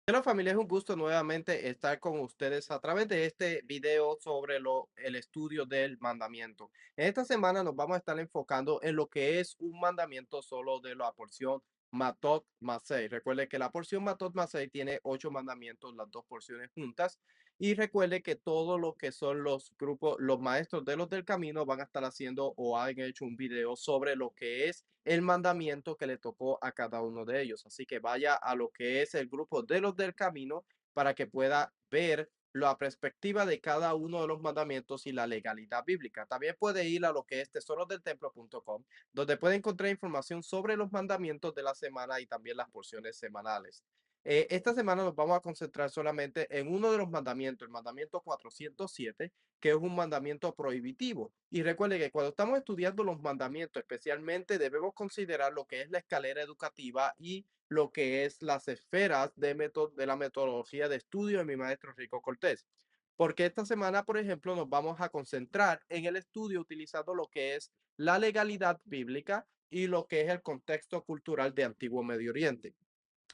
Hola familia, es un gusto nuevamente estar con ustedes a través de este video sobre el estudio del mandamiento. En esta semana nos vamos a estar enfocando en lo que es un mandamiento solo de la porción Matot Masei. Recuerde que la porción Matot Masei tiene 8 mandamientos, las dos porciones juntas. Y recuerde que todo lo que son los grupos, los maestros de los del camino van a estar haciendo o han hecho un video sobre lo que es el mandamiento que le tocó a cada uno de ellos. Así que vaya a lo que es el grupo de los del camino para que pueda ver la perspectiva de cada uno de los mandamientos y la legalidad bíblica. También puede ir a lo que es tesorosdeltemplo.com, donde puede encontrar información sobre los mandamientos de la semana y también las porciones semanales. Esta semana nos vamos a concentrar solamente en uno de los mandamientos, el mandamiento 407, que es un mandamiento prohibitivo. Y recuerde que cuando estamos estudiando los mandamientos, especialmente debemos considerar lo que es la escalera educativa y lo que es las esferas de la metodología de estudio de mi maestro Rico Cortés. Porque esta semana, por ejemplo, nos vamos a concentrar en el estudio utilizando lo que es la legalidad bíblica y lo que es el contexto cultural de Antiguo Medio Oriente,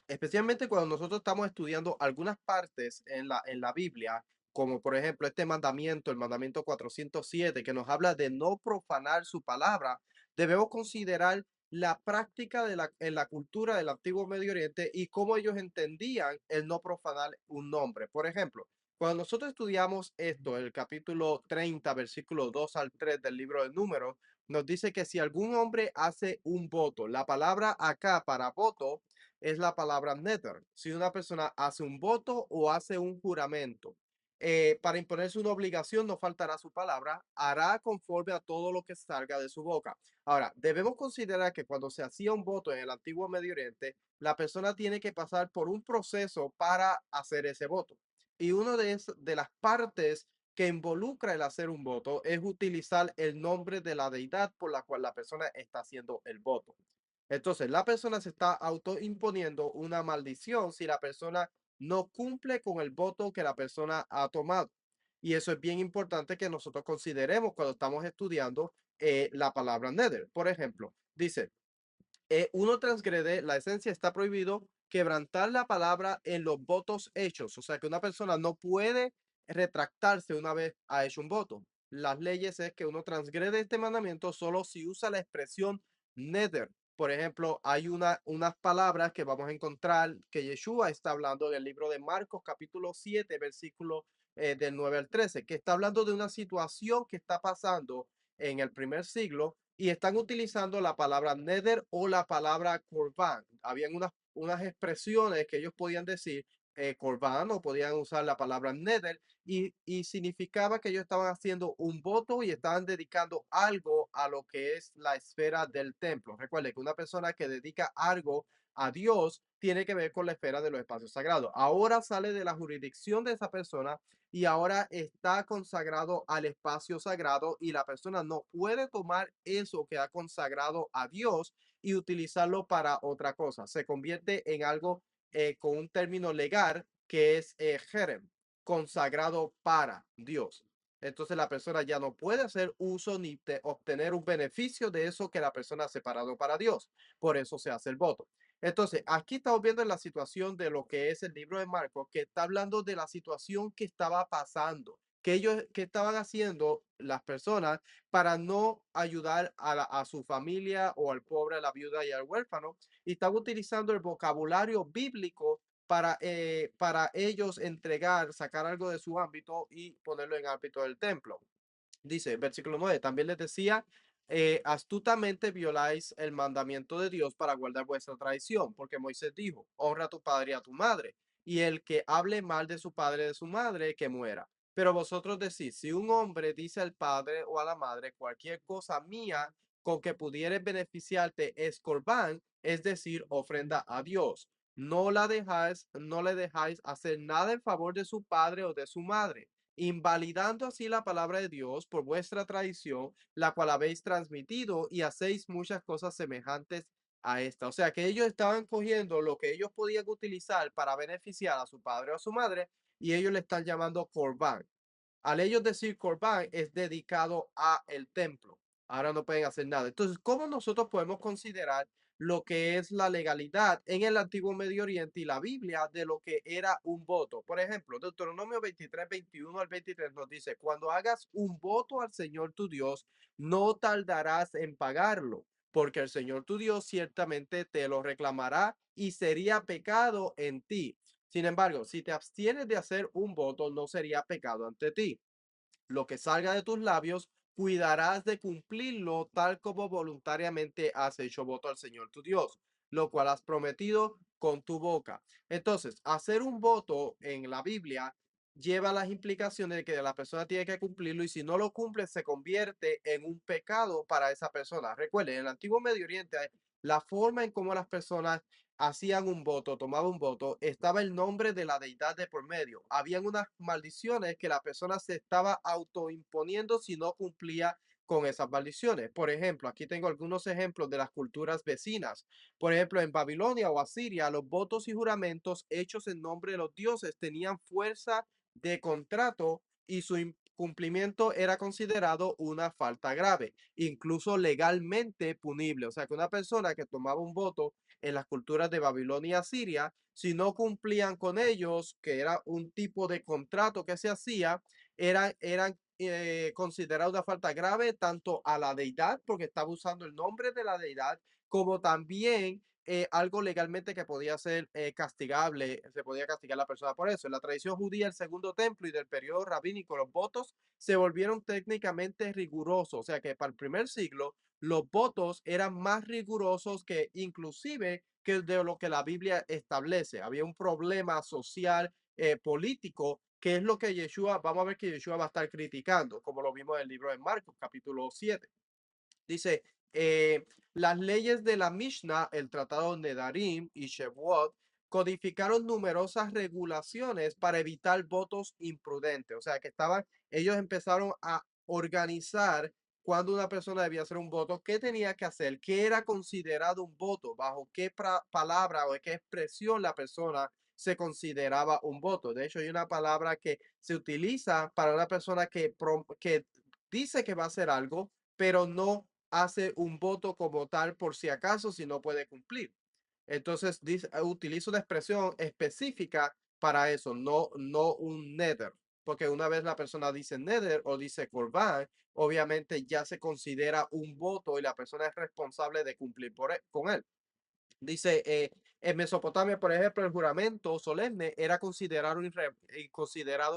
especialmente cuando nosotros estamos estudiando algunas partes en la Biblia, como por ejemplo este mandamiento, el mandamiento 407, que nos habla de no profanar su palabra. Debemos considerar la práctica en la cultura del antiguo Medio Oriente y cómo ellos entendían el no profanar un nombre. Por ejemplo, cuando nosotros estudiamos esto, el capítulo 30, versículo 2 al 3 del libro de Números, nos dice que si algún hombre hace un voto, la palabra acá para voto es la palabra nether. Si una persona hace un voto o hace un juramento para imponerse una obligación, no faltará su palabra, hará conforme a todo lo que salga de su boca. Ahora, debemos considerar que cuando se hacía un voto en el antiguo Medio Oriente, la persona tiene que pasar por un proceso para hacer ese voto. Y una de las partes que involucra el hacer un voto es utilizar el nombre de la deidad por la cual la persona está haciendo el voto. Entonces, la persona se está autoimponiendo una maldición si la persona no cumple con el voto que la persona ha tomado. Y eso es bien importante que nosotros consideremos cuando estamos estudiando la palabra nether. Por ejemplo, dice, uno transgrede, la esencia está prohibido quebrantar la palabra en los votos hechos. O sea que una persona no puede retractarse una vez ha hecho un voto. Las leyes es que uno transgrede este mandamiento solo si usa la expresión nether. Por ejemplo, hay unas palabras que vamos a encontrar que Yeshua está hablando en el libro de Marcos, capítulo 7, versículo del 9 al 13, que está hablando de una situación que está pasando en el primer siglo y están utilizando la palabra nether o la palabra corbán. Habían unas expresiones que ellos podían decir corbán o podían usar la palabra nether y significaba que ellos estaban haciendo un voto y estaban dedicando algo a lo que es la esfera del templo. Recuerde que una persona que dedica algo a Dios tiene que ver con la esfera de los espacios sagrados. Ahora sale de la jurisdicción de esa persona y ahora está consagrado al espacio sagrado y la persona no puede tomar eso que ha consagrado a Dios y utilizarlo para otra cosa. Se convierte en algo con un término legal que es jerem, consagrado para Dios. Entonces la persona ya no puede hacer uso ni obtener un beneficio de eso que la persona ha separado para Dios. Por eso se hace el voto. Entonces, aquí estamos viendo la situación de lo que es el libro de Marcos, que está hablando de la situación que estaba pasando, que ellos, que estaban haciendo las personas para no ayudar a su familia o al pobre, a la viuda y al huérfano, y están utilizando el vocabulario bíblico para ellos entregar, sacar algo de su ámbito y ponerlo en el ámbito del templo. Dice, versículo 9, también les decía, astutamente violáis el mandamiento de Dios para guardar vuestra tradición, porque Moisés dijo, honra a tu padre y a tu madre, y el que hable mal de su padre y de su madre, que muera. Pero vosotros decís, si un hombre dice al padre o a la madre, cualquier cosa mía con que pudieres beneficiarte es corbán, es decir, ofrenda a Dios. No le dejáis hacer nada en favor de su padre o de su madre, invalidando así la palabra de Dios por vuestra tradición, la cual habéis transmitido y hacéis muchas cosas semejantes a esta. O sea que ellos estaban cogiendo lo que ellos podían utilizar para beneficiar a su padre o a su madre y ellos le están llamando corbán. Al ellos decir corbán es dedicado a el templo. Ahora no pueden hacer nada. Entonces, ¿cómo nosotros podemos considerar lo que es la legalidad en el antiguo Medio Oriente y la Biblia de lo que era un voto. Por ejemplo, Deuteronomio 23, 21 al 23 nos dice, cuando hagas un voto al Señor tu Dios, no tardarás en pagarlo, porque el Señor tu Dios ciertamente te lo reclamará y sería pecado en ti. Sin embargo, si te abstienes de hacer un voto, no sería pecado ante ti. Lo que salga de tus labios, cuidarás de cumplirlo tal como voluntariamente has hecho voto al Señor tu Dios, lo cual has prometido con tu boca. Entonces, hacer un voto en la Biblia lleva las implicaciones de que la persona tiene que cumplirlo y si no lo cumple se convierte en un pecado para esa persona. Recuerden, en el antiguo Medio Oriente, la forma en cómo las personas hacían un voto, tomaban un voto, estaba el nombre de la deidad de por medio. Habían unas maldiciones que la persona se estaba autoimponiendo si no cumplía con esas maldiciones. Por ejemplo, aquí tengo algunos ejemplos de las culturas vecinas. Por ejemplo, en Babilonia o Asiria, los votos y juramentos hechos en nombre de los dioses tenían fuerza de contrato y su cumplimiento era considerado una falta grave, incluso legalmente punible. O sea, que una persona que tomaba un voto en las culturas de Babilonia y Asiria, si no cumplían con ellos, que era un tipo de contrato que se hacía, eran considerados una falta grave tanto a la deidad, porque estaba usando el nombre de la deidad, como también algo legalmente que podía ser castigable, se podía castigar a la persona por eso. En la tradición judía, el segundo templo y del periodo rabínico, los votos se volvieron técnicamente rigurosos, o sea que para el primer siglo los votos eran más rigurosos que inclusive que de lo que la Biblia establece. Había un problema social, político, que es lo que Yeshua, vamos a ver que Yeshua va a estar criticando, como lo vimos en el libro de Marcos, capítulo 7. Dice, las leyes de la Mishnah, el tratado de Nedarim y Shavuot, codificaron numerosas regulaciones para evitar votos imprudentes. O sea, que ellos empezaron a organizar cuando una persona debía hacer un voto, qué tenía que hacer, qué era considerado un voto, bajo qué palabra o qué expresión la persona se consideraba un voto. De hecho, hay una palabra que se utiliza para una persona que dice que va a hacer algo, pero no hace un voto como tal por si acaso si no puede cumplir. Entonces utiliza una expresión específica para eso, no un nether, porque una vez la persona dice nether o dice corban, obviamente ya se considera un voto y la persona es responsable de cumplir con él. Dice, en Mesopotamia, por ejemplo, el juramento solemne era considerado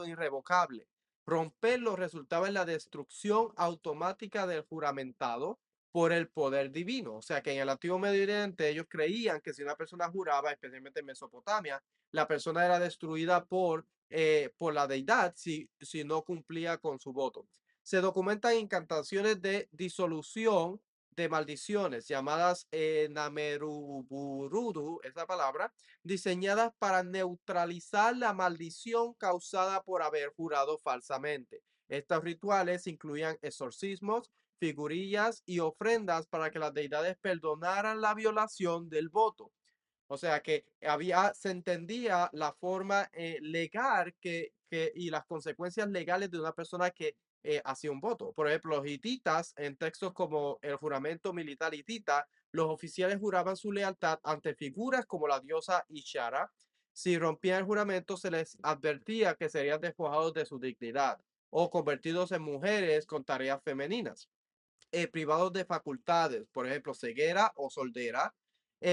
irrevocable. Romperlo resultaba en la destrucción automática del juramentado por el poder divino. O sea que en el antiguo Medio Oriente ellos creían que si una persona juraba, especialmente en Mesopotamia, la persona era destruida por la deidad si no cumplía con su voto. Se documentan incantaciones de disolución de maldiciones llamadas Nameruburudu, esa palabra, diseñadas para neutralizar la maldición causada por haber jurado falsamente. Estos rituales incluían exorcismos, figurillas y ofrendas para que las deidades perdonaran la violación del voto. O sea que se entendía la forma legal y las consecuencias legales de una persona que hacía un voto. Por ejemplo, los hititas, en textos como el juramento militar hitita, los oficiales juraban su lealtad ante figuras como la diosa Ishara. Si rompían el juramento, se les advertía que serían despojados de su dignidad o convertidos en mujeres con tareas femeninas, privados de facultades, por ejemplo, ceguera o soldera,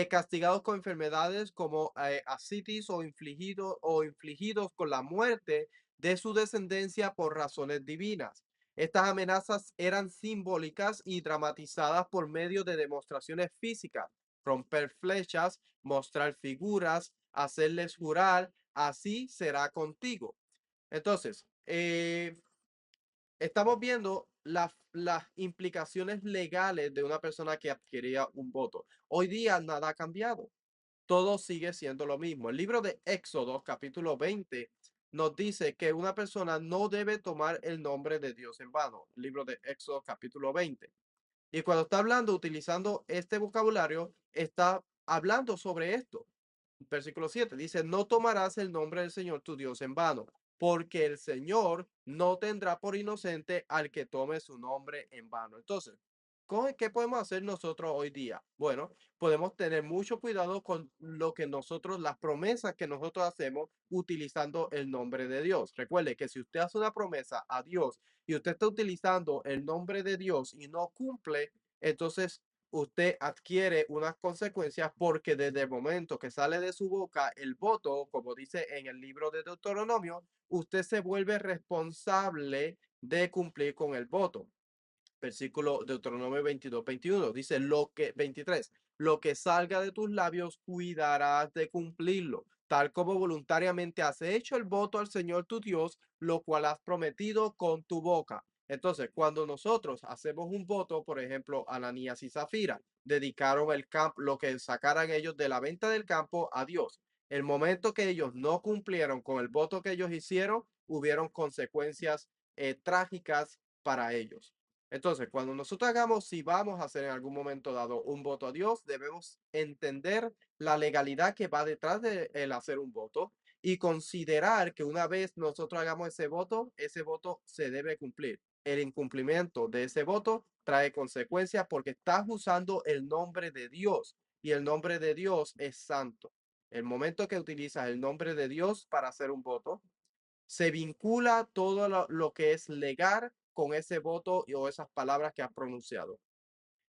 castigados con enfermedades como asitis o infligidos con la muerte de su descendencia por razones divinas. Estas amenazas eran simbólicas y dramatizadas por medio de demostraciones físicas, romper flechas, mostrar figuras, hacerles jurar, así será contigo. Entonces, estamos viendo las implicaciones legales de una persona que adquiría un voto. Hoy día nada ha cambiado. Todo sigue siendo lo mismo. El libro de Éxodo, capítulo 20, nos dice que una persona no debe tomar el nombre de Dios en vano. El libro de Éxodo, capítulo 20. Y cuando está hablando, utilizando este vocabulario, está hablando sobre esto. Versículo 7 dice, no tomarás el nombre del Señor tu Dios en vano, porque el Señor no tendrá por inocente al que tome su nombre en vano. Entonces, ¿Qué podemos hacer nosotros hoy día? Bueno, podemos tener mucho cuidado con lo que nosotros, las promesas que nosotros hacemos utilizando el nombre de Dios. Recuerde que si usted hace una promesa a Dios y usted está utilizando el nombre de Dios y no cumple, entonces usted adquiere unas consecuencias porque desde el momento que sale de su boca el voto, como dice en el libro de Deuteronomio, usted se vuelve responsable de cumplir con el voto. Versículo Deuteronomio 22, 21 dice lo que 23, lo que salga de tus labios cuidarás de cumplirlo, tal como voluntariamente has hecho el voto al Señor tu Dios, lo cual has prometido con tu boca. Entonces, cuando nosotros hacemos un voto, por ejemplo, Ananías y Zafira dedicaron el campo, lo que sacaran ellos de la venta del campo a Dios. El momento que ellos no cumplieron con el voto que ellos hicieron, hubieron consecuencias trágicas para ellos. Entonces, cuando nosotros hagamos, si vamos a hacer en algún momento dado un voto a Dios, debemos entender la legalidad que va detrás de el hacer un voto y considerar que una vez nosotros hagamos ese voto se debe cumplir. El incumplimiento de ese voto trae consecuencias porque estás usando el nombre de Dios y el nombre de Dios es santo. El momento que utilizas el nombre de Dios para hacer un voto, se vincula todo lo que es legal con ese voto o esas palabras que has pronunciado.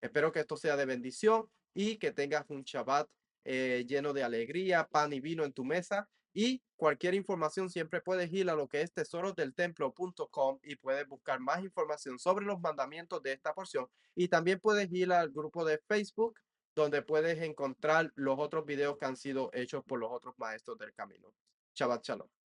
Espero que esto sea de bendición y que tengas un Shabbat lleno de alegría, pan y vino en tu mesa. Y cualquier información siempre puedes ir a lo que es tesorosdeltemplo.com y puedes buscar más información sobre los mandamientos de esta porción. Y también puedes ir al grupo de Facebook donde puedes encontrar los otros videos que han sido hechos por los otros maestros del camino. Shabbat Shalom.